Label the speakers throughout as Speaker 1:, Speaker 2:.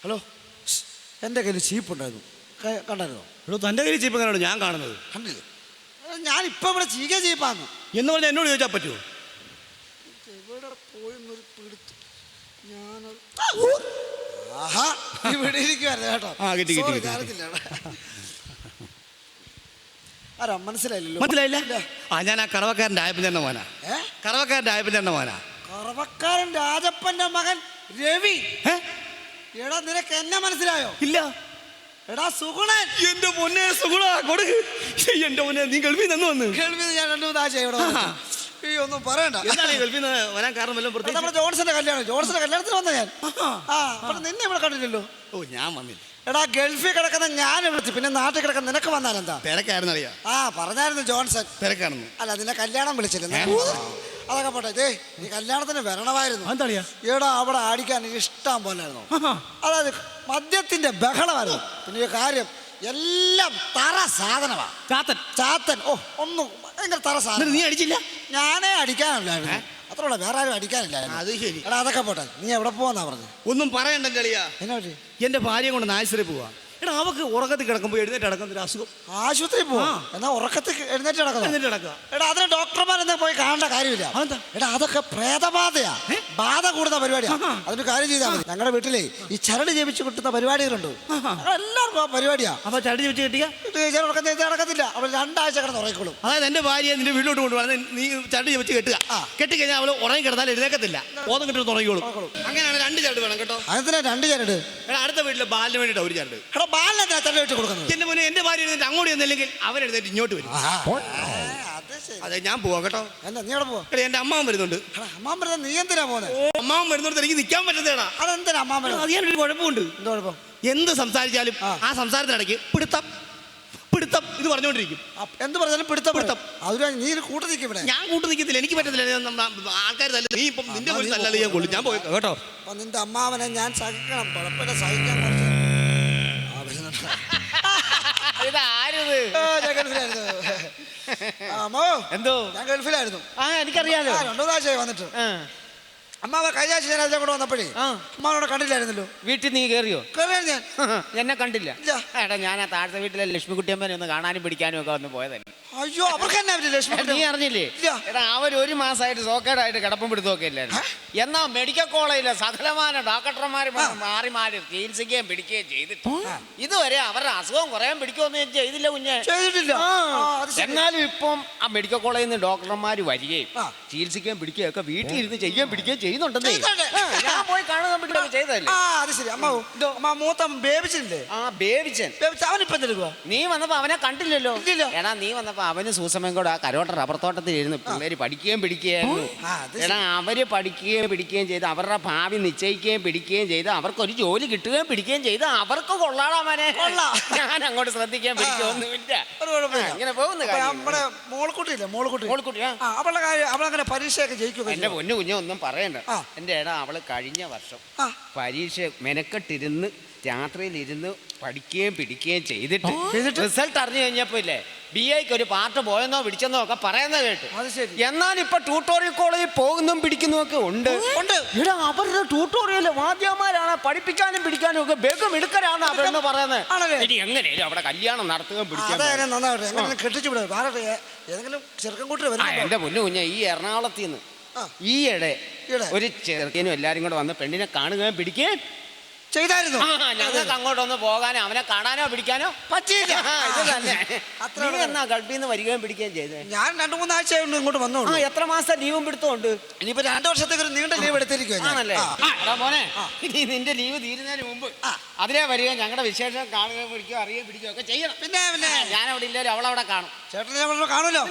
Speaker 1: Hello, എൻ്റെ കയ്യിൽ ചീപ്പ് ഉണ്ടായിരുന്നു, കണ്ടായിരുന്നോ?
Speaker 2: എടോ തൻ്റെ കയ്യിൽ ചീപ്പ് എങ്ങനെയാണ് ഞാൻ കാണുന്നത്?
Speaker 1: കണ്ടില്ലേ? ഞാനിപ്പോൾ ഇവിടെ ചീക ചീപ്പാന്ന്
Speaker 2: എന്ന് പറഞ്ഞാൽ എന്നോട് ചോദിച്ചാൽ പറ്റുമോ?
Speaker 1: എവിടെ പോയെന്നൊരു പിടുത്ത് ഞാനൊരു ആഹാ ഇവിടെ ഇരിക്കുവായിരുന്നു കേട്ടോ. അറിയത്തില്ല. ആരാ മനസ്സിലായില്ലല്ലോ?
Speaker 2: മനസ്സിലായില്ല? ഞാൻ ആ കറവക്കാരൻ്റെ ആയപ്പൻ്റെ മോനാ. കറവക്കാരൻ്റെ ആയപ്പൻ്റെ മോനാ.
Speaker 1: കറവക്കാരൻ രാജപ്പന്റെ മകൻ രവി. എടാ നിനക്ക് എന്നെ മനസ്സിലായോ?
Speaker 2: ഇല്ല.
Speaker 1: എടാ സുഗുണൻ.
Speaker 2: എന്റെ പൊന്നെ സുഗുണ കൊടുക്ക്. എന്റെ പൊന്നെ നീ ഗൾഫിൽ നിന്ന് വന്ന്.
Speaker 1: ഗൾഫിൽ ഞാൻ 2-3 ആഴ്ച ഇവിടെ ഒന്നും പറയണ്ട.
Speaker 2: ഗൾഫിൽ നിന്ന് വരാൻ കാരണം വല്ലതും?
Speaker 1: നമ്മുടെ ജോൺസന്റെ കല്യാണത്തിന് വന്ന ഞാൻ. നിന്നെ ഇവിടെ കണ്ടില്ലല്ലോ.
Speaker 2: ഓ ഞാൻ വന്നില്ല.
Speaker 1: എടാ ഗൾഫിൽ കിടക്കുന്ന ഞാൻ വിളിച്ചു, പിന്നെ നാട്ടിൽ കിടക്കുന്ന നിനക്ക് വന്നാലെന്താ?
Speaker 2: തിരക്കായിരുന്നു അറിയാം.
Speaker 1: പറഞ്ഞായിരുന്നു ജോൺസൺ
Speaker 2: തിരക്കാണെന്ന്.
Speaker 1: അല്ല നിന്നെ കല്യാണം വിളിച്ചില്ല. അതൊക്കെ പോട്ടെ, നീ കല്യാണത്തിന് വരണമായിരുന്നു. എടാ അവിടെ അടിക്കാൻ ഇഷ്ടം പോലായിരുന്നു. അതായത് മദ്യത്തിന്റെ ബഹളമായിരുന്നു. പിന്നെ കാര്യം എല്ലാം തറ സാധനമാ. ചാത്തൻ ഒന്നും ഭയങ്കര തറ സാധനം.
Speaker 2: നീ അടിച്ചില്ല?
Speaker 1: ഞാനേ അടിക്കാനില്ലായിരുന്നു. അത്രയുള്ള വേറെ ആരും അടിക്കാനില്ലായിരുന്നു.
Speaker 2: അത് ശരി.
Speaker 1: എടാ അതൊക്കെ പോട്ടെ, നീ എവിടെ പോവാന്നാ പറഞ്ഞു?
Speaker 2: ഒന്നും പറയണ്ട കളിയാ.
Speaker 1: എന്നാ പറ്റി?
Speaker 2: എന്റെ ഭാര്യ കൊണ്ട് നാശുപത്രി പോവാ. എടാ അവക്ക് ഉറക്കത്തിൽ കിടക്കുമ്പോൾ എഴുന്നേറ്റ് കിടക്കുന്ന ഒരു അസുഖം.
Speaker 1: ആശുപത്രി പോവാ? എന്നാ ഉറക്കത്തിൽ എഴുന്നേറ്റ് കിടക്കുക. എടാ അതിന് ഡോക്ടർമാരെന്താ പോയി കാണേണ്ട കാര്യമില്ല. എടാ അതൊക്കെ പ്രേതബാധയാ, ബാധ കൂടുന്ന പരിപാടിയാ. അതിന് കാര്യം ചെയ്താൽ മതി. ഞങ്ങളുടെ വീട്ടിലെ ഈ ചരട് ജപിച്ച് കിട്ടുന്ന പരിപാടികളുണ്ട്. എല്ലാവർക്കും ആ പരിപാടിയാ.
Speaker 2: അപ്പൊ ചരട് ജപിച്ച് കിട്ടിയ
Speaker 1: നടക്കത്തില്ല. അവൾ 2 ആഴ്ച കിടന്ന് ഉറങ്ങിക്കോളും.
Speaker 2: അതായത് എന്റെ ഭാര്യയെ നിന്റെ വീട്ടിലോട്ട് കൊണ്ടുപോകാൻ നീ ചരട് ജപിച്ച് കെട്ടുക. കെട്ടിക്കഴിഞ്ഞാൽ അവള് ഉറങ്ങി കിടന്നാൽ എഴുന്നേക്കത്തില്ല, ബോധം കിട്ടുന്ന ഉറങ്ങിക്കോളും. അങ്ങനെയാണ് 2 ചരട് വേണം കേട്ടോ.
Speaker 1: അതിനാ 2 ചരട്?
Speaker 2: എടാ അടുത്ത വീട്ടിലെ ബാലിന് വേണ്ടിയിട്ട് ഒരു ചരട്.
Speaker 1: എന്റെ
Speaker 2: മോനെ എന്റെ ഭാര്യ എഴുന്നേറ്റ് അങ്ങോട്ട് ചെന്നില്ലെങ്കിൽ അവരെഴുന്നേറ്റ് ഇങ്ങോട്ട് വരും. അതെ ഞാൻ പോവാ കേട്ടോ.
Speaker 1: നീ എവിടെ പോവാ?
Speaker 2: എന്റെ അമ്മാവൻ വരുന്നുണ്ട്.
Speaker 1: അമ്മാവൻ വരുന്നത് നീ എന്തിനാ പോകുന്നത്?
Speaker 2: അമ്മാവൻ വരുന്നോട് എനിക്ക് നിൽക്കാൻ പറ്റുന്നതാ.
Speaker 1: അതെന്തിനാ അമ്മാവൻ?
Speaker 2: അതിനൊരു കുഴപ്പമുണ്ട്.
Speaker 1: എന്താ കുഴപ്പം?
Speaker 2: എന്ത് സംസാരിച്ചാലും ആ സംസാരത്തിനിടയ്ക്ക് പിടുത്തം പിടുത്തം ഇത് പറഞ്ഞുകൊണ്ടിരിക്കും.
Speaker 1: എന്ത് പറഞ്ഞാലും പിടുത്തം പിടുത്തം. അതിനാ നീ കൂട്ടു നിൽക്കും. ഇവിടെ
Speaker 2: ഞാൻ കൂട്ടു നിൽക്കത്തില്ല, എനിക്ക് പറ്റത്തില്ല. ആൾക്കാർ തല്ല. നീ ഇപ്പം നിന്റെ പോലെ തല്ലാതെ ഞാൻ കൊള്ളു. ഞാൻ പോയി കേട്ടോ.
Speaker 1: അപ്പൊ നിന്റെ അമ്മാവനെ ഞാൻ സഹിക്കണം. കുഴപ്പമില്ല, സഹിക്കാൻ.
Speaker 2: എന്തോ
Speaker 1: ഞാൻ ഗൾഫിലായിരുന്നു.
Speaker 2: എനിക്കറിയാലോ.
Speaker 1: 2 ആഴ്ചയായി വന്നിട്ട്. അമ്മാവ കഴിഞ്ഞ ആഴ്ച ഞാൻ അതിലെ കൂടെ വന്നപ്പോഴേ അമ്മാവനോട് കണ്ടില്ലായിരുന്നല്ലോ.
Speaker 3: വീട്ടിൽ നീ കയറിയോ?
Speaker 1: കയറിയാണ് ഞാൻ.
Speaker 3: എന്നെ കണ്ടില്ല. എടാ ഞാൻ ആ താഴത്തെ വീട്ടിലെ ലക്ഷ്മിക്കുട്ടിയമ്മനെ ഒന്ന് കാണാനും പിടിക്കാനും ഒക്കെ വന്ന് പോയതല്ലേ.
Speaker 1: അയ്യോ അവർക്ക് തന്നെ ലക്ഷ്മി.
Speaker 3: നീ അറിഞ്ഞില്ലേ? എടാ അവർ 1 മാസമായിട്ട് സോക്കേടായിട്ട് കിടപ്പും പിടുത്തമൊക്കെ ഇല്ലായിരുന്നു. എന്നാ മെഡിക്കൽ കോളേജിലെ സകലമാന ഡോക്ടർമാർ മാറി മാറി ചികിത്സിക്കുകയും പിടിക്കുകയും ചെയ്തിട്ട് ഇതുവരെ അവരുടെ അസുഖം കുറയാൻ പിടിക്കുമെന്ന് ഞാൻ ചെയ്തില്ല കുഞ്ഞെ.
Speaker 1: ചെയ്തിട്ടില്ല.
Speaker 3: എന്നാലും ഇപ്പം ആ മെഡിക്കൽ കോളേജിൽ നിന്ന് ഡോക്ടർമാർ വരികയും ചികിത്സിക്കുകയും പിടിക്കുകയും ഒക്കെ വീട്ടിൽ ഇരുന്ന് ചെയ്യുകയും പിടിക്കുകയും ചെയ്യുന്നുണ്ടെന്നേ. ഞാൻ പോയി കാണുക പിടിക്കുകയൊക്കെ ചെയ്തല്ലേ.
Speaker 1: അത് ശരി. അമ്മ മൂത്ത ബേബിച്ചല്ലേ?
Speaker 3: ബേബിച്ചൻ
Speaker 1: അവനിപ്പം എന്തെടുക്കുക?
Speaker 3: നീ വന്നപ്പോ അവനെ കണ്ടില്ലല്ലോ. എടാ നീ വന്നപ്പോ അവന് സൂസമ്മയും കൂടെ ആ കരോട്ട റബ്ബർ തോട്ടത്തിൽ ഇരുന്ന് പിള്ളേര് പഠിക്കുകയും പിടിക്കുകയായിരുന്നു. എടാ അവര് പഠിക്കുകയും പിടിക്കുകയും ചെയ്ത് അവരുടെ ഭാവി നിശ്ചയിക്കുകയും പിടിക്കുകയും ചെയ്ത് അവർക്കൊരു ജോലി കിട്ടുകയും പിടിക്കുകയും ചെയ്ത് അവർക്ക് കൊള്ളാടാമനെ. ഞാൻ അങ്ങോട്ട് ശ്രദ്ധിക്കാൻ പിടിക്കൊന്നുമില്ല. ഇങ്ങനെ പോകുന്ന
Speaker 1: അവളങ്ങനെ പരീക്ഷയൊക്കെ ജയിക്കുക.
Speaker 3: എന്റെ പൊന്നു കുഞ്ഞു ഒന്നും പറയണ്ട. എന്റെ എടാ അവള് കഴിഞ്ഞ വർഷം പരീക്ഷ മെനക്കെട്ടിരുന്ന് രാത്രിയിലിരുന്ന് പഠിക്കുകയും പിടിക്കുകയും ചെയ്തിട്ട് റിസൾട്ട് അറിഞ്ഞു കഴിഞ്ഞപ്പോ ഇല്ലേ BAക്ക് ഒരു പാർട്ട് പോയെന്നോ പിടിച്ചെന്നോ ഒക്കെ പറയുന്നത് കേട്ടു. എന്നാൽ ഇപ്പൊ ട്യൂട്ടോറിയൽ കോളേജിൽ പോകുന്നതും പിടിക്കുന്നതും ഒക്കെ ഉണ്ട്. ഇവിടെ അവരുടെ ട്യൂട്ടോറിയൽ വാദ്യമാരാണ് പഠിപ്പിക്കാനും പിടിക്കാനും ഒക്കെ വേഗം എടുക്കലാണ് അവരെന്ന് പറയുന്നത്. ഇനി എങ്ങനെയാലും അവിടെ കല്യാണം നടത്തുകയും പിടിക്കാനും. എന്റെ പൊന്നു കുഞ്ഞെ ഈ എറണാകുളത്തിൽ നിന്ന് ഈയിടെ ഒരു ചെറുക്കനും എല്ലാരും കൂടെ വന്ന് പെണ്ണിനെ കാണുകയും പിടിക്കുകയും
Speaker 1: ചെയ്തായിരുന്നു.
Speaker 3: ഞങ്ങൾക്ക് അങ്ങോട്ടൊന്ന് പോകാനോ അവനെ കാണാനോ പിടിക്കാനോ പറ്റിയില്ല. ഇത് തന്നെ എന്നാ ഗൾഫിൽ നിന്ന് വരികയും പിടിക്കുകയും ചെയ്തത്.
Speaker 1: ഞാൻ 2-3 ആഴ്ചയുണ്ട് ഇങ്ങോട്ട് വന്നോളൂ.
Speaker 3: എത്ര മാസത്തെ ലീവും പിടുത്തമുണ്ട്?
Speaker 1: ഇനിയിപ്പോ 2 വർഷത്തേക്ക് ഒരു നീണ്ട ലീവ് എടുത്തിരിക്കുവാണല്ലേ.
Speaker 3: മോനെ ഇനി നിന്റെ ലീവ് തീരുന്നതിന് മുമ്പ് അതിലേ വരിക ഞങ്ങളുടെ വിശേഷം കാണുകയും പിടിക്കുകയോ അറിയുകയും പിടിക്കുകയോ ഒക്കെ ചെയ്യണം. പിന്നെ ഞാൻ അവിടെ ഇല്ലാലും അവളവിടെ കാണും.
Speaker 1: ചേട്ടനെ കാണുമല്ലോ.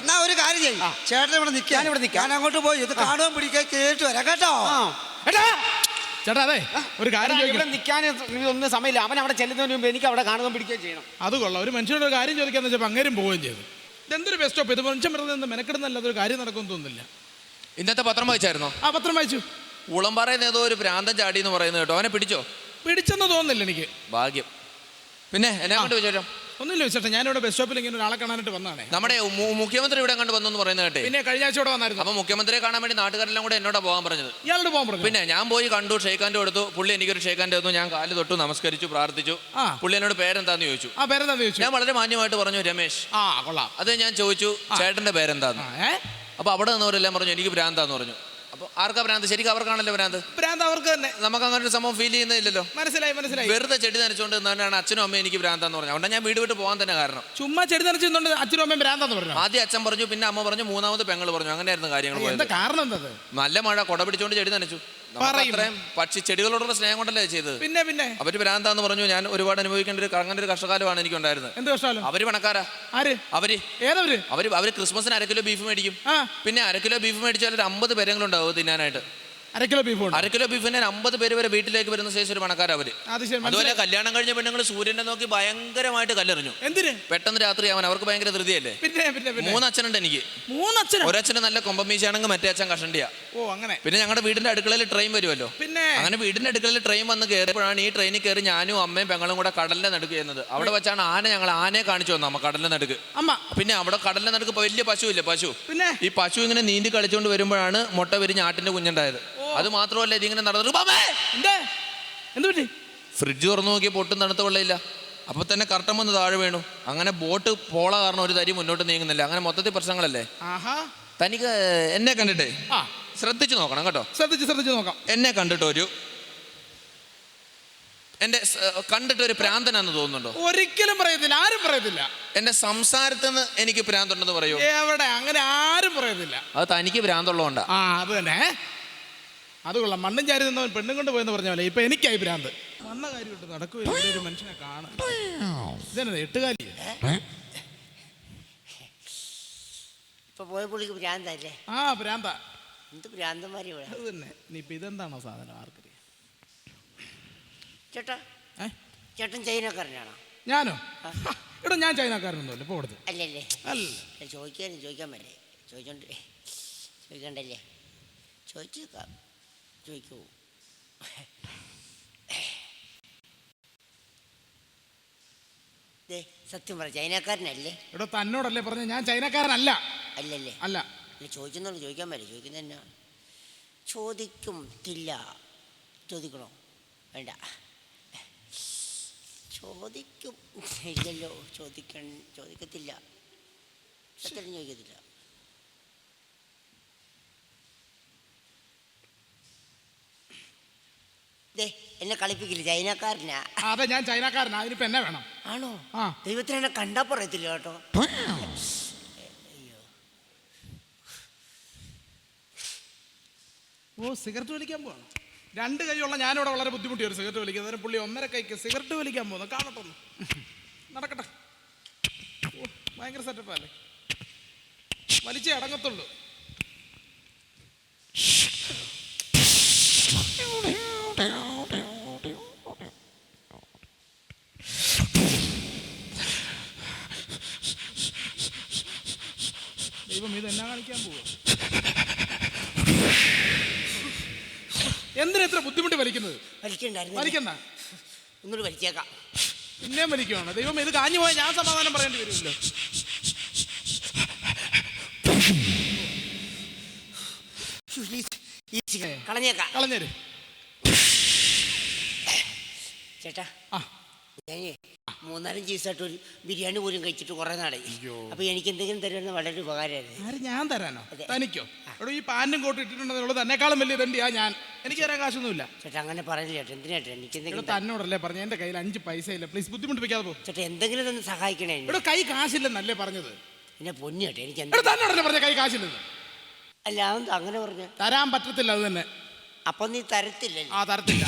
Speaker 1: എന്നാ ഒരു കാര്യം ചെയ്യും, ചേട്ടൻ ഇവിടെ നിൽക്കാൻ ഞാൻ അങ്ങോട്ട് പോയി ഇത് കാണുകയും പിടിക്കുക കേട്ട് വരാം കേട്ടോ.
Speaker 4: ചേട്ടാ അതെ ഒരു കാര്യം
Speaker 3: ഇവിടെ നിൽക്കാൻ ഒന്നും സമയമില്ല. അവൻ അവിടെ ചെല്ലുന്നതിന് മുമ്പ് എനിക്ക് അവിടെ കാണുകയും പിടിക്കുകയും ചെയ്യണം.
Speaker 4: അത് കൊള്ളാം. ഒരു മനുഷ്യനോട് ഒരു കാര്യം ചോദിക്കാന്ന് വെച്ചപ്പോൾ അങ്ങേരും പോവുകയും ചെയ്തു. ഇതെന്തൊരു ബെസ്റ്റ് ഓപ്പ്. ഇത് മനുഷ്യൻ വെറുതെ മെനക്കെടുന്നല്ലാതെ ഒരു കാര്യം നടക്കുമെന്ന് തോന്നുന്നില്ല.
Speaker 5: ഇന്നത്തെ പത്രം വായിച്ചായിരുന്നോ?
Speaker 4: പത്രം വായിച്ചു.
Speaker 5: ഉളംപാറയിൽ ഏതോ ഒരു ഭ്രാന്തൻ ചാടി എന്ന് പറയുന്നത് കേട്ടോ. അവനെ പിടിച്ചോ?
Speaker 4: പിടിച്ചെന്ന് തോന്നുന്നില്ല എനിക്ക്.
Speaker 5: ഭാഗ്യം. പിന്നെ എന്നെ കൊണ്ട് വിചാരം
Speaker 4: ഒന്നുമില്ല ചേട്ടാ, ഞാനിവിടെ ബസ് സ്റ്റോപ്പിൽ ഇങ്ങനെ ഒരാളെ കാണാനായിട്ട് വന്നതാണേ.
Speaker 5: നമ്മുടെ മുഖ്യമന്ത്രി ഇവിടെ കണ്ട് വന്നു പറയുന്നത് കേട്ടെ.
Speaker 4: പിന്നെ കഴിഞ്ഞ ആഴ്ച ഇവിടെ വന്നായിരുന്നു.
Speaker 5: അപ്പൊ മുഖ്യമന്ത്രിയെ കാണാൻ വേണ്ടി നാട്ടുകാരെല്ലാം കൂടെ എന്നോട് പോകാൻ പറഞ്ഞത്.
Speaker 4: ഇയാളോട് പോകാൻ പറഞ്ഞു.
Speaker 5: പിന്നെ ഞാൻ പോയി കണ്ടു, ഷെയ്ക്കാൻ്റെ കൊടുത്തു. പുള്ളി എനിക്കൊരു ഷെയ്ക്കാൻ്റെ തന്നു. ഞാൻ കാല് തൊട്ടു, നമസ്കരിച്ചു, പ്രാർത്ഥിച്ചു. പുള്ളി എന്നോട് പേരെന്താന്ന് ചോദിച്ചു.
Speaker 4: പേരെന്താന്ന് ചോദിച്ചു.
Speaker 5: ഞാൻ വളരെ മാന്യമായിട്ട് പറഞ്ഞു രമേശ്.
Speaker 4: കൊള്ളാം.
Speaker 5: അത് ഞാൻ ചോദിച്ചു ചേട്ടന്റെ പേരെന്താന്ന്. അപ്പൊ അവിടെ നിന്നവരെല്ലാം പറഞ്ഞു എനിക്ക് ഭ്രാന്താന്ന് പറഞ്ഞു. അപ്പൊ ആർക്കാ ഭ്രാന്ത്? ശരിക്കും അവർക്കാണല്ലോ ഭ്രാന്ത്
Speaker 4: അവർക്ക് തന്നെ.
Speaker 5: നമുക്ക് അങ്ങനെ ഒരു സംഭവം ഫീൽ ചെയ്യുന്നില്ലല്ലോ.
Speaker 4: മനസ്സിലായി.
Speaker 5: വെറുതെ ചെടി നനച്ചുകൊണ്ട് നിന്നാണ് അച്ഛനും അമ്മയും എനിക്ക് ഭ്രാന്താന്ന് പറഞ്ഞു. അതുകൊണ്ട് ഞാൻ വീട് വിട്ട് പോകാൻ തന്നെ കാരണം.
Speaker 4: ചുമ്മാ ചെടി നനച്ചുകൊണ്ട് അച്ഛനും അമ്മയും ഭ്രാന്താന്ന് പറഞ്ഞു.
Speaker 5: ആദ്യം അച്ഛൻ പറഞ്ഞു, പിന്നെ അമ്മ പറഞ്ഞു, മൂന്നാമത് പെങ്ങൾ പറഞ്ഞു. അങ്ങനെയായിരുന്നു കാര്യങ്ങൾ പോയത്.
Speaker 4: കാരണം എന്താ?
Speaker 5: നല്ല മഴ, കൊട പിടിച്ചോണ്ട് ചെടി നനച്ചു. അത്രയും പക്ഷി ചെടികളോടുള്ള സ്നേഹം കൊണ്ടല്ലേ ചെയ്തത്.
Speaker 4: പിന്നെ
Speaker 5: അവര് ഭ്രാന്താന്ന് പറഞ്ഞു. ഞാൻ ഒരുപാട് അനുഭവിക്കേണ്ട അങ്ങനെ ഒരു കഷ്ടകാലമാണ് എനിക്ക് ഉണ്ടായിരുന്നത്.
Speaker 4: എന്ത് കഷ്ടകാലം?
Speaker 5: അവര് പണക്കാരാ. അവര് ക്രിസ്മസിന് 1 കിലോ ബീഫ് മേടിക്കും. പിന്നെ 1 കിലോ ബീഫ് മേടിച്ചാൽ ഒരു 50 പേരെങ്കിലും ഉണ്ടാവും തിന്നാനായിട്ട്.
Speaker 4: 1 കിലോ ബീഫ്
Speaker 5: 1 കിലോ ബീഫിന് 50 പേര് വരെ വീട്ടിലേക്ക് വരുന്ന ശേഷം ഒരു പണക്കാരാ അവര്. അതുപോലെ കല്യാണം കഴിഞ്ഞ പെണ്ണുങ്ങൾ സൂര്യനെ നോക്കി ഭയങ്കരമായിട്ട് കല്ലെറിഞ്ഞു.
Speaker 4: എന്തിന്?
Speaker 5: പെട്ടെന്ന് രാത്രിയാവാൻ അവർക്ക് ഭയങ്കര ധൃതിയല്ലേ. 3 അച്ഛനുണ്ട് എനിക്ക്.
Speaker 4: 3 അച്ഛൻ.
Speaker 5: ഒരച്ഛന് നല്ല കൊമ്പമീശാണെങ്കിൽ മറ്റേ അച്ഛൻ കഷണ്ടിയാ.
Speaker 4: അങ്ങനെ.
Speaker 5: പിന്നെ ഞങ്ങളുടെ വീടിന്റെ അടുക്കളയിൽ ട്രെയിൻ വരുമല്ലോ. അങ്ങനെ വീടിന്റെ അടുക്കളയിൽ ട്രെയിൻ വന്ന് കയറിയപ്പോഴാണ് ഈ ട്രെയിനിൽ കയറി ഞാനും അമ്മയും പെങ്ങളും കൂടെ കടലിന്റെ നടുക്ക് ചെയ്യുന്നത്. അവിടെ വെച്ചാണ് ഞങ്ങൾ ആനയെ കാണിച്ചു വന്നു അമ്മ കടലിന്റെ നടുക്ക്. പിന്നെ അവിടെ കടലിന്റെ നടുക്ക് വലിയ പശു ഇല്ലേ, പശു. ഈ പശു ഇങ്ങനെ നീന്തി കളിച്ചുകൊണ്ട് വരുമ്പോഴാണ് മുട്ട വിരിഞ്ഞ് ആട്ടിന്റെ കുഞ്ഞുണ്ടായത്. അത് മാത്രമല്ല ഇതിങ്ങനെ നടന്നു. ഫ്രിഡ്ജ് തുറന്നു നോക്കി പൊട്ടും തണുത്ത വെള്ളമില്ല. അപ്പൊ തന്നെ കർട്ടൻ വന്ന് താഴെ വീണു. അങ്ങനെ ബോട്ട് പോള കാരണം ഒരു തരി മുന്നോട്ട് നീങ്ങുന്നില്ല. അങ്ങനെ മൊത്തത്തിൽ പ്രശ്നങ്ങളല്ലേ. തനിക്ക് എന്നെ കണ്ടിട്ടേ ശ്രദ്ധിച്ചു നോക്കണം കേട്ടോ.
Speaker 4: ശ്രദ്ധിച്ചു നോക്കാം.
Speaker 5: എന്നെ കണ്ടിട്ട് കണ്ടിട്ട് ഒരു പ്രാന്തനാന്ന് തോന്നുന്നുണ്ടോ?
Speaker 4: ഒരിക്കലും പറയത്തില്ല, ആരും പറയത്തില്ല.
Speaker 5: എന്റെ സംസാരത്തിൽ നിന്ന് എനിക്ക് ഭ്രാന്തുണ്ടെന്ന് പറയൂ?
Speaker 4: എവിടെ? അങ്ങനെ ആരും പറയത്തില്ല.
Speaker 5: അത് തനിക്ക് ഭ്രാന്തുള്ളതുകൊണ്ടാ.
Speaker 4: അത് തന്നെ. അത് കൊള്ളാം. മണ്ണും ചാരി നിന്നവൻ പെണ്ണും കൊണ്ട് പോയെന്ന് പറഞ്ഞ പോലെ ഇപ്പൊ എനിക്കായി ഭ്രാന്ത്. വന്ന കാര്യം ഇട്ട് നടക്കുകയും ഒരു മനുഷ്യനെ കാണാൻ ഇതന്നെ 8 കാലി.
Speaker 6: ഇപ്പൊ പോയ പുള്ളിക്ക് ഭ്രാന്തല്ലേ?
Speaker 4: ഭ്രാന്ത.
Speaker 6: എന്ത് ഭ്രാന്തന്മാരി ഇവിടെ.
Speaker 4: അത് തന്നെ. ഇനിയിപ്പൊ ഇതെന്താണോ സാധനം ആർക്കറിയാം.
Speaker 6: ചേട്ടൻ ചൈനക്കാരനാണോ?
Speaker 4: ഞാനോ? എടോ ഞാൻ ചൈനക്കാരനൊന്നുമല്ല. ഇപ്പൊ കൊടുത്ത്
Speaker 6: അല്ലല്ലേ? ചോദിക്കാൻ പറ്റേ? ചോദിക്കണ്ടല്ലേ? ചോദിച്ചേക്കാം. ചോദിക്കൂ. സത്യം പറ, ചൈനക്കാരനല്ലേ?
Speaker 4: എടോ തന്നോടല്ലേ പറഞ്ഞ ഞാൻ ചൈനക്കാരനല്ല.
Speaker 6: അല്ലല്ലേ?
Speaker 4: അല്ല.
Speaker 6: ചോദിക്കുന്നുള്ളൂ. ചോദിക്കാൻ പറ്റേ? ചോദിക്കുന്ന തന്നെ ചോദിക്കുന്നില്ല. ചോദിക്കണോ? വേണ്ട. ചോദിക്കും. ഇല്ലല്ലോ. ചോദിക്കത്തില്ല. സത്യം ചോദിക്കത്തില്ല. എന്നെ കളിപ്പിക്കില്ല. ചൈനക്കാരനാ.
Speaker 4: അതെ ഞാൻ ചൈനക്കാരനാ. അതിനിപ്പോ എന്നെ വേണം.
Speaker 6: ആണോ? ദൈവത്തിന് എന്നെ കണ്ടാ പറയത്തില്ല കേട്ടോ.
Speaker 4: സിഗരറ്റ് വലിക്കാൻ പോവാണ്. 2 കൈയുള്ള ഞാനിവിടെ വളരെ ബുദ്ധിമുട്ടി ഒരു സിഗരറ്റ് വലിക്കുന്നത്. പുള്ളി 1.5 കൈക്ക് സിഗരറ്റ് വലിക്കാൻ പോകുന്നു. കാണട്ടെ, നടക്കട്ടെ. ഭയങ്കര സെറ്റപ്പല്ലേ. വലിച്ചേ അടങ്ങത്തുള്ളൂ. ദൈവം ഇതെന്നാ കാണിക്കാൻ പോവുക? എന്തിനാ ഇത്ര ബുദ്ധിമുട്ടി വലിക്കുന്നത്? വലിക്കണ്ട.
Speaker 6: ഒന്നുകൂടി വലിച്ചേക്കാം.
Speaker 4: പിന്നെയും വലിക്കുകയാണ്. ദൈവം ഇത് കാഞ്ഞു പോയാൽ ഞാൻ സമാധാനം പറയേണ്ടി വരുമല്ലോ. കളഞ്ഞേര്
Speaker 6: ചേട്ടാ. ഞാനേ 3-4 ദിവസമായിട്ട് ഒരു ബിരിയാണി പോലും കഴിച്ചിട്ട് കുറെ നാളായി. അപ്പൊ എനിക്ക് എന്തെങ്കിലും തരുന്ന വളരെ ഉപകാരമായിരുന്നു.
Speaker 4: ഞാൻ തരാനോ? തനിക്കോ? എടോ ഈ പാന്റും കോട്ട് ഇട്ടിട്ടുണ്ടെന്നുള്ളത് തന്നെക്കാളും വലിയ തണ്ടിയാ ഞാൻ. എനിക്ക് തരാൻ കാശൊന്നുമില്ല.
Speaker 6: ചേട്ടാ അങ്ങനെ പറയില്ല ചേട്ടാ. എന്തിനാട്ടെ? എനിക്ക് എന്തെങ്കിലും
Speaker 4: തന്നോടല്ലേ പറഞ്ഞു. എന്റെ കയ്യിൽ 5 പൈസ ഇല്ല. പ്ലീസ് ബുദ്ധിമുട്ടിപ്പിക്കാതെ പോ
Speaker 6: ചേട്ടാ. എന്തെങ്കിലും ഒന്ന് സഹായിക്കണേ.
Speaker 4: ഇവിടെ കൈ കാശില്ലെന്നല്ലേ പറഞ്ഞത്?
Speaker 6: പിന്നെ പൊന്നിയേട്ടെ. എനിക്ക്
Speaker 4: തന്നോടല്ലേ പറഞ്ഞ കൈ കാശില്ലെന്ന്?
Speaker 6: അല്ല അങ്ങനെ പറഞ്ഞു.
Speaker 4: തരാൻ പറ്റത്തില്ല. അത് തന്നെ.
Speaker 6: അപ്പൊ നീ തരത്തില്ല?
Speaker 4: തരത്തില്ല.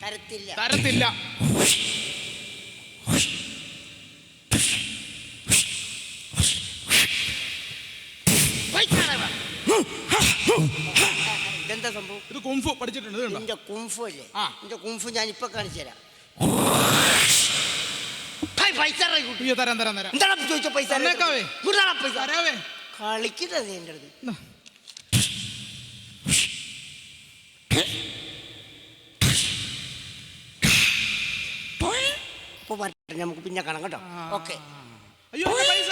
Speaker 6: തരത്തില്ല.
Speaker 4: തരത്തില്ല.
Speaker 6: ഇതെന്താ സംഭവം?
Speaker 4: ഇത് കുംഫു പഠിച്ചിട്ടുണ്ട്.
Speaker 6: നിന്റെ കുംഫു അല്ലേ? നിന്റെ കുംഫു ഞാൻ ഇപ്പൊ കാണിച്ചു തരാം. എന്താണ് ചോദിച്ച പൈസ? കളിക്കുന്നത് എന്റെ അടുത്ത്. അപ്പൊ നമുക്ക് പിന്നെ കാണാം കേട്ടോ. ഓക്കെ.
Speaker 4: അയ്യോ, എന്റെ പൈസ